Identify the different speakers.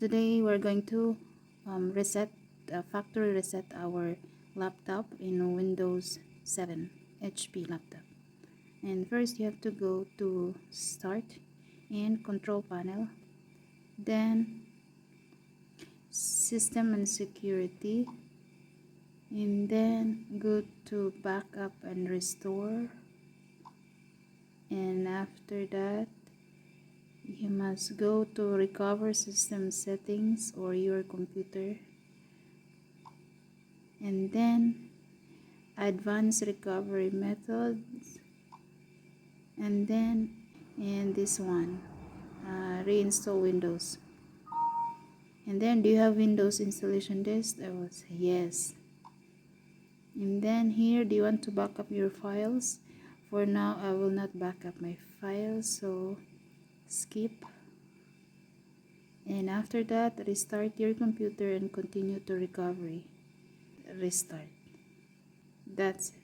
Speaker 1: Today we're going to factory reset our laptop in Windows 7 HP laptop. And first you have to go to Start and Control Panel, then System and Security, and then go to Backup and Restore, and after that you must go to Recover System Settings or your computer, and then Advanced Recovery Methods, and then this one, reinstall Windows. And then, do you have Windows installation disk? I will say yes. And then here, do you want to back up your files? For now I will not back up my files, so skip. And after that, restart your computer and continue to recovery. Restart. That's it.